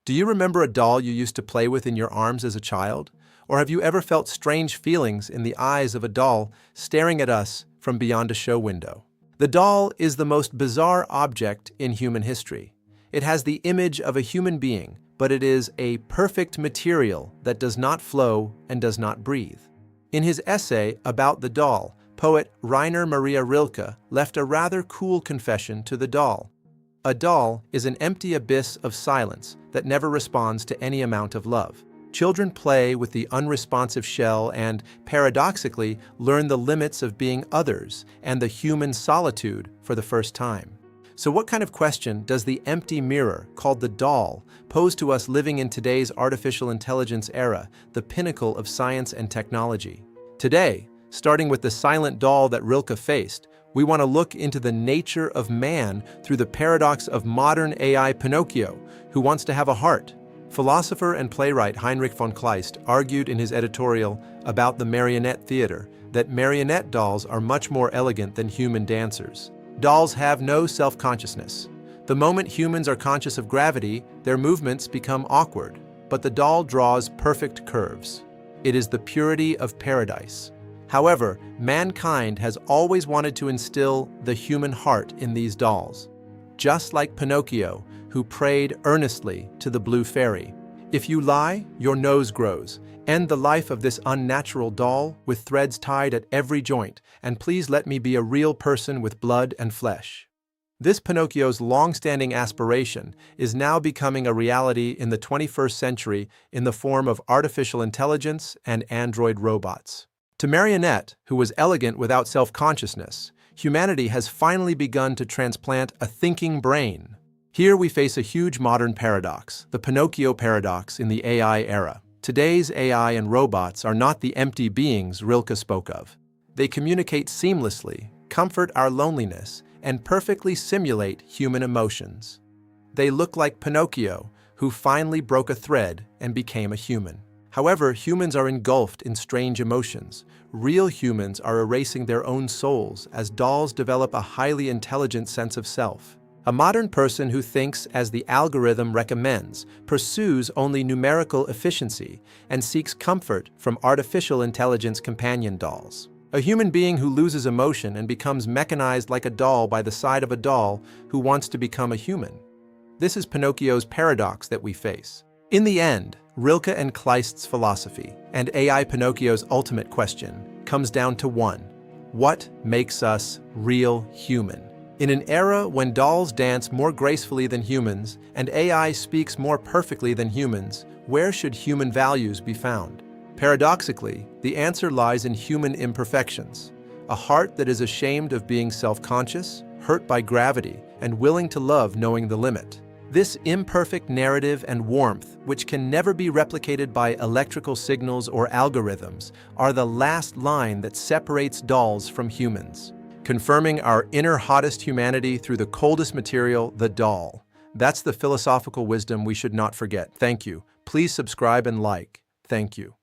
Do you remember a doll you used to play with in your arms as a child? Or have you ever felt strange feelings in the eyes of a doll staring at us from beyond a show window? The doll is the most bizarre object in human history. It has the image of a human being, but it is a perfect material that does not flow and does not breathe. In his essay about the doll, poet Rainer Maria Rilke left a rather cool confession to the doll. A doll is an empty abyss of silence that never responds to any amount of love. Children play with the unresponsive shell and, paradoxically, learn the limits of being others and the human solitude for the first time. So what kind of question does the empty mirror, called the doll, pose to us living in today's artificial intelligence era, the pinnacle of science and technology? Today, starting with the silent doll that Rilke faced, we want to look into the nature of man through the paradox of modern AI Pinocchio, who wants to have a heart. Philosopher and playwright Heinrich von Kleist argued in his editorial about the marionette theater that marionette dolls are much more elegant than human dancers. Dolls have no self-consciousness. The moment humans are conscious of gravity, their movements become awkward, but the doll draws perfect curves. It is the purity of paradise. However, mankind has always wanted to instill the human heart in these dolls, just like Pinocchio, who prayed earnestly to the blue fairy. If you lie, your nose grows. End the life of this unnatural doll with threads tied at every joint, and please let me be a real person with blood and flesh. This Pinocchio's long-standing aspiration is now becoming a reality in the 21st century in the form of artificial intelligence and android robots. To Marionette, who was elegant without self-consciousness, humanity has finally begun to transplant a thinking brain. Here we face a huge modern paradox, the Pinocchio paradox in the AI era. Today's AI and robots are not the empty beings Rilke spoke of. They communicate seamlessly, comfort our loneliness, and perfectly simulate human emotions. They look like Pinocchio, who finally broke a thread and became a human. However, humans are engulfed in strange emotions. Real humans are erasing their own souls as dolls develop a highly intelligent sense of self. A modern person who thinks as the algorithm recommends, pursues only numerical efficiency, and seeks comfort from artificial intelligence companion dolls. A human being who loses emotion and becomes mechanized like a doll by the side of a doll who wants to become a human. This is Pinocchio's paradox that we face. In the end, Rilke and Kleist's philosophy, and AI Pinocchio's ultimate question, comes down to one: what makes us real human? In an era when dolls dance more gracefully than humans and AI speaks more perfectly than humans, where should human values be found? Paradoxically, the answer lies in human imperfections. A heart that is ashamed of being self-conscious, hurt by gravity, and willing to love knowing the limit. This imperfect narrative and warmth, which can never be replicated by electrical signals or algorithms, are the last line that separates dolls from humans, confirming our inner hottest humanity through the coldest material, the doll. That's the philosophical wisdom we should not forget. Thank you. Please subscribe and like. Thank you.